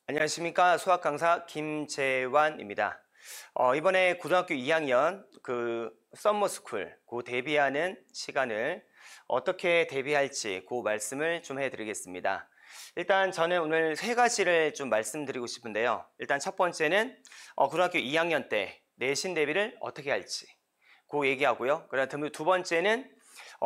안녕하십니까. 수학 강사 김재환입니다. 이번에 고등학교 2학년 썸머스쿨 대비하는 시간을 어떻게 대비할지 말씀을 좀 해드리겠습니다. 일단 저는 오늘 세 가지를 좀 말씀드리고 싶은데요. 일단 첫 번째는 고등학교 2학년 때 내신 대비를 어떻게 할지 얘기하고요. 그다음에 두 번째는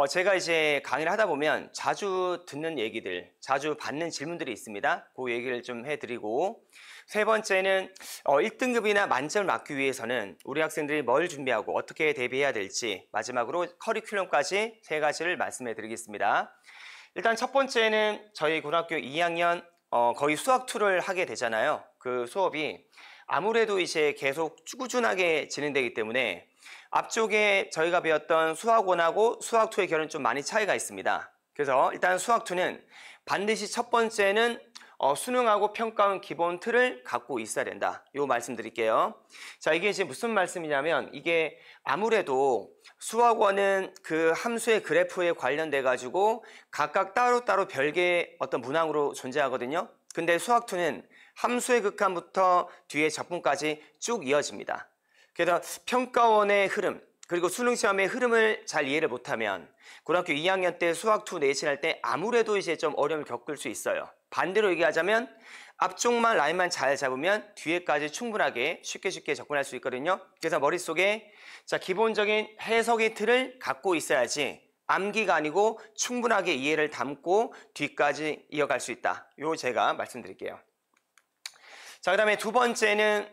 제가 이제 강의를 하다 보면 자주 듣는 얘기들, 자주 받는 질문들이 있습니다. 얘기를 좀 해드리고, 세 번째는 1등급이나 만점을 맞기 위해서는 우리 학생들이 뭘 준비하고 어떻게 대비해야 될지, 마지막으로 커리큘럼까지 세 가지를 말씀해 드리겠습니다. 일단 첫 번째는 저희 고등학교 2학년 거의 수학2를 하게 되잖아요. 그 수업이 아무래도 이제 계속 꾸준하게 진행되기 때문에 앞쪽에 저희가 배웠던 수학1하고 수학2의 결은 좀 많이 차이가 있습니다. 그래서 일단 수학2는 반드시 첫 번째는 수능하고 평가원 기본 틀을 갖고 있어야 된다. 요 말씀드릴게요. 자, 이게 지금 무슨 말씀이냐면 이게 아무래도 수학1은 그 함수의 그래프에 관련돼 가지고 각각 따로따로 별개의 어떤 문항으로 존재하거든요. 근데 수학2는 함수의 극한부터 뒤에 적분까지 쭉 이어집니다. 그래서 평가원의 흐름, 그리고 수능시험의 흐름을 잘 이해를 못하면 고등학교 2학년 때 수학2 내신할 때 아무래도 이제 좀 어려움을 겪을 수 있어요. 반대로 얘기하자면 앞쪽만 라인만 잘 잡으면 뒤에까지 충분하게 쉽게 접근할 수 있거든요. 그래서 머릿속에 기본적인 해석의 틀을 갖고 있어야지 암기가 아니고 충분하게 이해를 담고 뒤까지 이어갈 수 있다. 요 제가 말씀드릴게요. 자, 그 다음에 두 번째는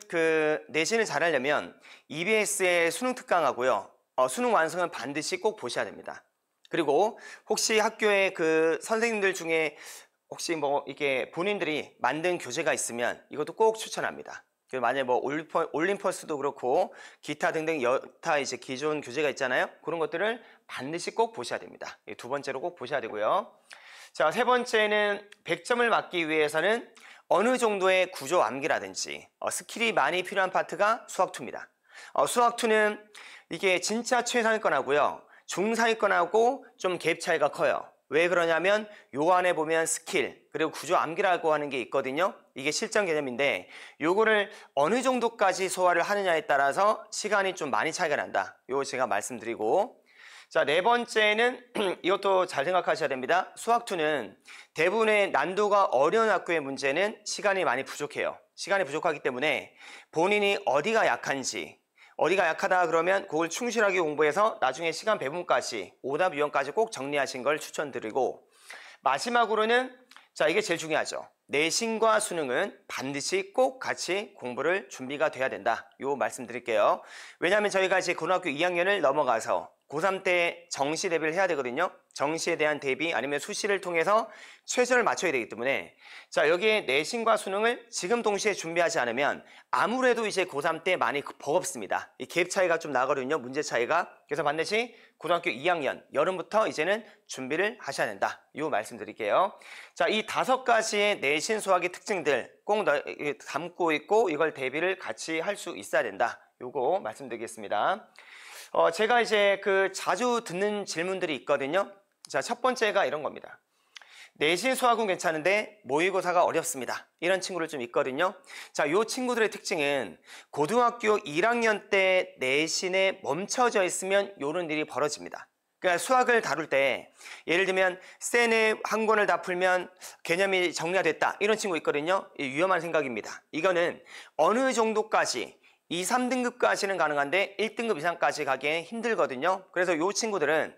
내신을 잘하려면 EBS의 수능 특강하고요. 수능 완성은 반드시 꼭 보셔야 됩니다. 그리고 혹시 학교에 선생님들 중에 혹시 이게 본인들이 만든 교재가 있으면 이것도 꼭 추천합니다. 만약에 올림퍼스도 그렇고 기타 등등 여타 이제 기존 교재가 있잖아요. 그런 것들을 반드시 꼭 보셔야 됩니다. 두 번째로 꼭 보셔야 되고요. 자, 세 번째는 100점을 맞기 위해서는 어느 정도의 구조 암기라든지 스킬이 많이 필요한 파트가 수학2입니다. 수학2는 이게 진짜 최상위권하고요. 중상위권하고 좀 갭 차이가 커요. 왜 그러냐면 요 안에 보면 스킬 그리고 구조 암기라고 하는 게 있거든요. 이게 실전 개념인데 요거를 어느 정도까지 소화를 하느냐에 따라서 시간이 좀 많이 차이가 난다. 요 제가 말씀드리고, 자, 네 번째는 이것도 잘 생각하셔야 됩니다. 수학2는 대부분의 난도가 어려운 학교의 문제는 시간이 많이 부족해요. 시간이 부족하기 때문에 본인이 어디가 약한지, 어디가 약하다 그러면 그걸 충실하게 공부해서 나중에 시간 배분까지, 오답 유형까지 꼭 정리하신 걸 추천드리고, 마지막으로는 이게 제일 중요하죠. 내신과 수능은 반드시 꼭 같이 공부를 준비가 돼야 된다. 요 말씀드릴게요. 왜냐하면 저희가 이제 고등학교 2학년을 넘어가서 고3 때 정시 대비를 해야 되거든요. 정시에 대한 대비 아니면 수시를 통해서 최선을 맞춰야 되기 때문에 여기에 내신과 수능을 지금 동시에 준비하지 않으면 아무래도 이제 고3 때 많이 버겁습니다. 이 갭 차이가 좀 나거든요. 문제 차이가. 그래서 반드시 고등학교 2학년 여름부터 이제는 준비를 하셔야 된다. 이 말씀드릴게요. 자, 이 5가지의 내신 수학의 특징들 꼭 담고 있고 이걸 대비를 같이 할 수 있어야 된다. 요거 말씀드리겠습니다. 제가 이제 자주 듣는 질문들이 있거든요. 자, 첫 번째가 이런 겁니다. 내신 수학은 괜찮은데 모의고사가 어렵습니다. 이런 친구들 좀 있거든요. 자, 요 친구들의 특징은 고등학교 1학년 때 내신에 멈춰져 있으면 요런 일이 벌어집니다. 그러니까 수학을 다룰 때 예를 들면 센의 한 권을 다 풀면 개념이 정리가 됐다. 이런 친구 있거든요. 위험한 생각입니다. 이거는 어느 정도까지 2, 3등급까지는 가능한데 1등급 이상까지 가기엔 힘들거든요. 그래서 이 친구들은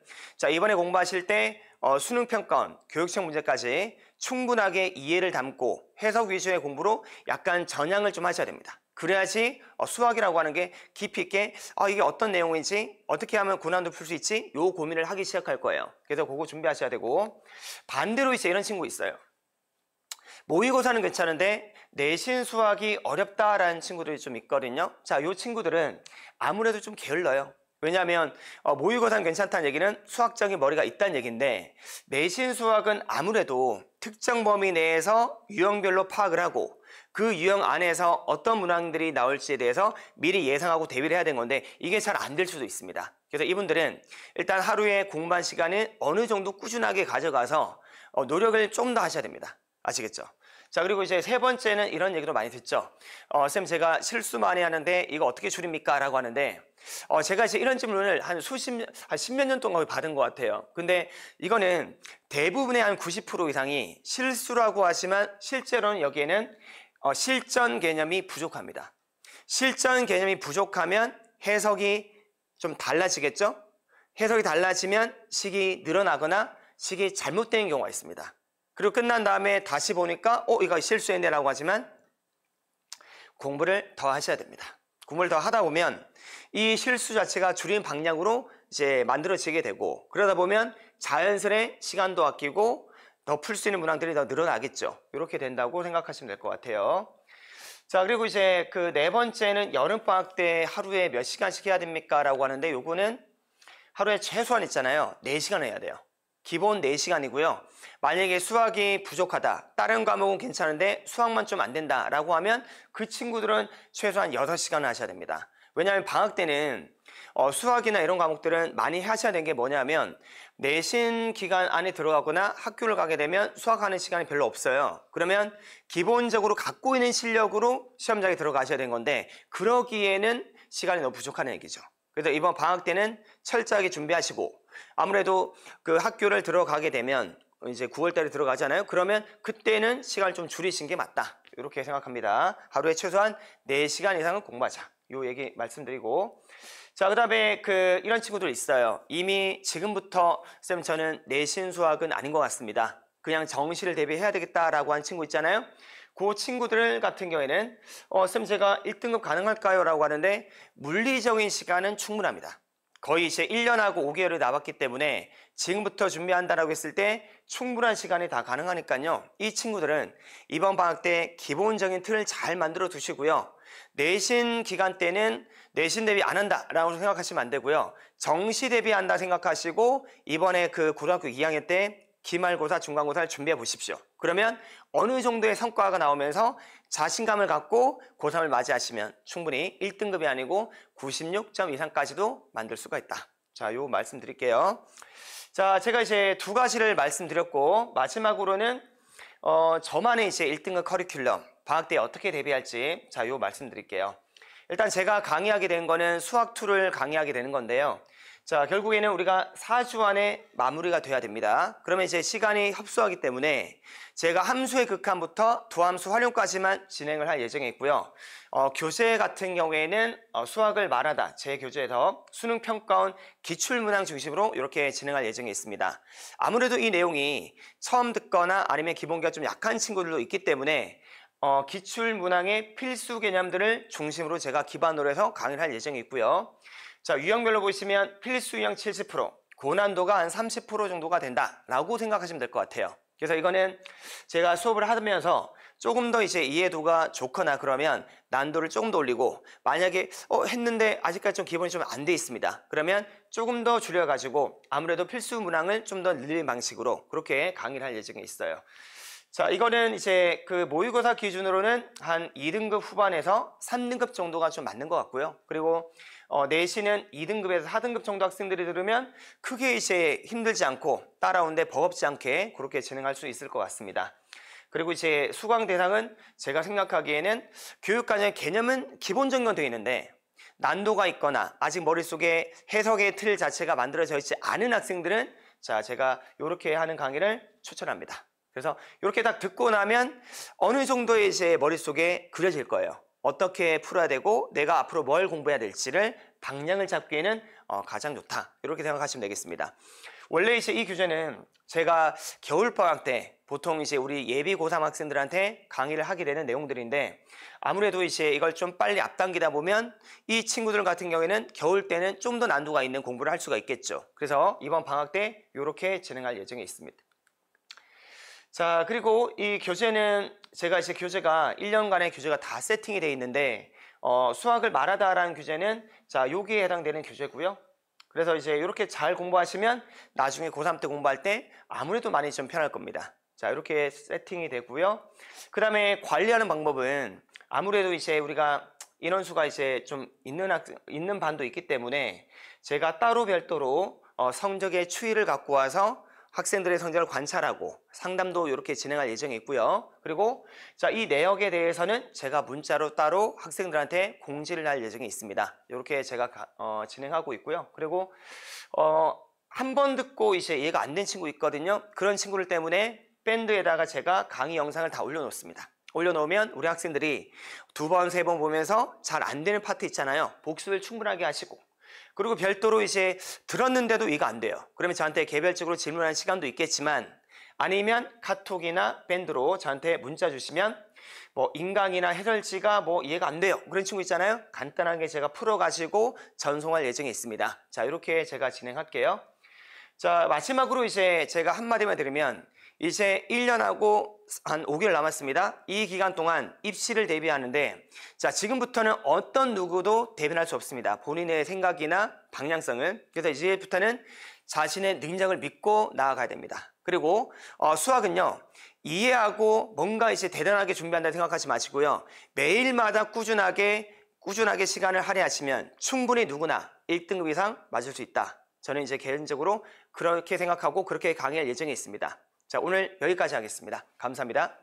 이번에 공부하실 때 수능평가원, 교육청 문제까지 충분하게 이해를 담고 해석 위주의 공부로 약간 전향을 좀 하셔야 됩니다. 그래야지 수학이라고 하는 게 깊이 있게 이게 어떤 내용인지 어떻게 하면 고난도 풀 수 있지? 요 고민을 하기 시작할 거예요. 그래서 그거 준비하셔야 되고, 반대로 이제 이런 친구 있어요. 모의고사는 괜찮은데 내신 수학이 어렵다라는 친구들이 좀 있거든요. 자, 이 친구들은 아무래도 좀 게을러요. 왜냐하면 모의고사는 괜찮다는 얘기는 수학적인 머리가 있다는 얘기인데 내신 수학은 아무래도 특정 범위 내에서 유형별로 파악을 하고 그 유형 안에서 어떤 문항들이 나올지에 대해서 미리 예상하고 대비를 해야 되는 건데 이게 잘 안 될 수도 있습니다. 그래서 이분들은 일단 하루에 공부한 시간을 어느 정도 꾸준하게 가져가서 노력을 좀 더 하셔야 됩니다. 아시겠죠? 자, 그리고 이제 세 번째는 이런 얘기도 많이 듣죠. 쌤, 제가 실수 많이 하는데 이거 어떻게 줄입니까? 라고 하는데, 제가 이제 이런 질문을 한 십몇 년 동안 받은 것 같아요. 근데 이거는 대부분의 한 90% 이상이 실수라고 하지만 실제로는 여기에는 실전 개념이 부족합니다. 실전 개념이 부족하면 해석이 좀 달라지겠죠? 해석이 달라지면 식이 늘어나거나 식이 잘못된 경우가 있습니다. 그리고 끝난 다음에 다시 보니까 이거 실수했네 라고 하지만 공부를 더 하셔야 됩니다. 공부를 더 하다 보면 이 실수 자체가 줄인 방향으로 이제 만들어지게 되고, 그러다 보면 자연스레 시간도 아끼고 더 풀 수 있는 문항들이 더 늘어나겠죠. 이렇게 된다고 생각하시면 될 것 같아요. 자, 그리고 이제 그 네 번째는 여름방학 때 하루에 몇 시간씩 해야 됩니까? 라고 하는데, 요거는 하루에 최소한 있잖아요. 4시간 해야 돼요. 기본 4시간이고요. 만약에 수학이 부족하다, 다른 과목은 괜찮은데 수학만 좀 안 된다 라고 하면 그 친구들은 최소한 6시간을 하셔야 됩니다. 왜냐하면 방학 때는 수학이나 이런 과목들은 많이 하셔야 되는 게 뭐냐면, 내신 기간 안에 들어가거나 학교를 가게 되면 수학하는 시간이 별로 없어요. 그러면 기본적으로 갖고 있는 실력으로 시험장에 들어가셔야 되는 건데, 그러기에는 시간이 너무 부족하다는 얘기죠. 그래서 이번 방학 때는 철저하게 준비하시고, 아무래도 그 학교를 들어가게 되면 이제 9월 달에 들어가잖아요. 그러면 그때는 시간을 좀 줄이신 게 맞다, 이렇게 생각합니다. 하루에 최소한 4시간 이상은 공부하자, 요 얘기 말씀드리고, 자, 그 다음에 이런 친구들 있어요. 이미 지금부터 쌤, 저는 내신 수학은 아닌 것 같습니다, 그냥 정시를 대비해야 되겠다라고 하는 친구 있잖아요. 그 친구들 같은 경우에는 쌤, 제가 1등급 가능할까요? 라고 하는데, 물리적인 시간은 충분합니다. 거의 이제 1년하고 5개월을 남았기 때문에 지금부터 준비한다라고 했을 때 충분한 시간이 다 가능하니까요. 이 친구들은 이번 방학 때 기본적인 틀을 잘 만들어 두시고요. 내신 기간 때는 내신 대비 안 한다라고 생각하시면 안 되고요. 정시 대비한다 생각하시고 이번에 그 고등학교 2학년 때 기말고사, 중간고사를 준비해 보십시오. 그러면 어느 정도의 성과가 나오면서 자신감을 갖고 고3을 맞이하시면 충분히 1등급이 아니고 96점 이상까지도 만들 수가 있다. 자, 요 말씀 드릴게요. 자, 제가 이제 두 가지를 말씀드렸고, 마지막으로는 저만의 이제 1등급 커리큘럼, 방학 때 어떻게 대비할지, 자, 요 말씀 드릴게요. 일단 제가 강의하게 된 거는 수학 2를 강의하게 되는 건데요. 자, 결국에는 우리가 4주 안에 마무리가 돼야 됩니다. 그러면 이제 시간이 협소하기 때문에 제가 함수의 극한부터 도함수 활용까지만 진행을 할 예정에 있고요. 교재 같은 경우에는 수학을 말하다, 제 교재에서 수능 평가원 기출문항 중심으로 이렇게 진행할 예정에 있습니다. 아무래도 이 내용이 처음 듣거나 아니면 기본기가 좀 약한 친구들도 있기 때문에 기출문항의 필수 개념들을 중심으로 제가 기반으로 해서 강의를 할 예정에 있고요. 자, 유형별로 보시면 필수 유형 70%, 고난도가 한 30% 정도가 된다라고 생각하시면 될 것 같아요. 그래서 이거는 제가 수업을 하면서 조금 더 이제 이해도가 좋거나 그러면 난도를 조금 더 올리고, 만약에 했는데 아직까지 좀 기본이 좀 안 돼 있습니다. 그러면 조금 더 줄여가지고 아무래도 필수 문항을 좀 더 늘리는 방식으로 그렇게 강의를 할 예정에 있어요. 자, 이거는 이제 그 모의고사 기준으로는 한 2등급 후반에서 3등급 정도가 좀 맞는 것 같고요. 그리고 내신은 2등급에서 4등급 정도 학생들이 들으면 크게 이제 힘들지 않고 따라오는데 버겁지 않게 그렇게 진행할 수 있을 것 같습니다. 그리고 이제 수강 대상은 제가 생각하기에는 교육과정의 개념은 기본적인 건 되어 있는데 난도가 있거나 아직 머릿속에 해석의 틀 자체가 만들어져 있지 않은 학생들은 자, 제가 이렇게 하는 강의를 추천합니다. 그래서 이렇게 딱 듣고 나면 어느 정도의 이제 머릿속에 그려질 거예요. 어떻게 풀어야 되고 내가 앞으로 뭘 공부해야 될지를 방향을 잡기에는 가장 좋다, 이렇게 생각하시면 되겠습니다. 원래 이제 이 교재는 제가 겨울방학 때 보통 이제 우리 예비 고3 학생들한테 강의를 하게 되는 내용들인데, 아무래도 이제 이걸 좀 빨리 앞당기다 보면 이 친구들 같은 경우에는 겨울 때는 좀 더 난도가 있는 공부를 할 수가 있겠죠. 그래서 이번 방학 때 이렇게 진행할 예정에 있습니다. 자, 그리고 이 교재는 제가 이제 교재가 1년간의 교재가 다 세팅이 되어 있는데 수학을 말하다라는 교재는 자, 여기에 해당되는 교재고요. 그래서 이제 이렇게 잘 공부하시면 나중에 고3 때 공부할 때 아무래도 많이 좀 편할 겁니다. 자, 이렇게 세팅이 되고요. 그 다음에 관리하는 방법은 아무래도 이제 우리가 인원수가 이제 좀 있는 반도 있기 때문에 제가 따로 별도로 성적의 추이를 갖고 와서 학생들의 성적을 관찰하고 상담도 이렇게 진행할 예정이 있고요. 그리고 자, 이 내역에 대해서는 제가 문자로 따로 학생들한테 공지를 할 예정이 있습니다. 이렇게 제가 진행하고 있고요. 그리고 한 번 듣고 이제 이해가 안 된 친구 있거든요. 그런 친구들 때문에 밴드에다가 제가 강의 영상을 다 올려놓습니다. 올려놓으면 우리 학생들이 2번, 3번 보면서 잘 안 되는 파트 있잖아요. 복습을 충분하게 하시고, 그리고 별도로 이제 들었는데도 이해가 안 돼요. 그러면 저한테 개별적으로 질문하는 시간도 있겠지만, 아니면 카톡이나 밴드로 저한테 문자 주시면 뭐 인강이나 해설지가 뭐 이해가 안 돼요. 그런 친구 있잖아요. 간단하게 제가 풀어가지고 전송할 예정이 있습니다. 자, 이렇게 제가 진행할게요. 자, 마지막으로 이제 제가 한마디만 드리면, 이제 1년하고 한 5개월 남았습니다. 이 기간 동안 입시를 대비하는데, 자, 지금부터는 어떤 누구도 대변할 수 없습니다. 본인의 생각이나 방향성을. 그래서 이제부터는 자신의 능력을 믿고 나아가야 됩니다. 그리고 수학은요, 이해하고 뭔가 이제 대단하게 준비한다 생각하지 마시고요. 매일마다 꾸준하게 시간을 할애하시면 충분히 누구나 1등급 이상 맞을 수 있다. 저는 이제 개인적으로 그렇게 생각하고 그렇게 강의할 예정이 있습니다. 자, 오늘 여기까지 하겠습니다. 감사합니다.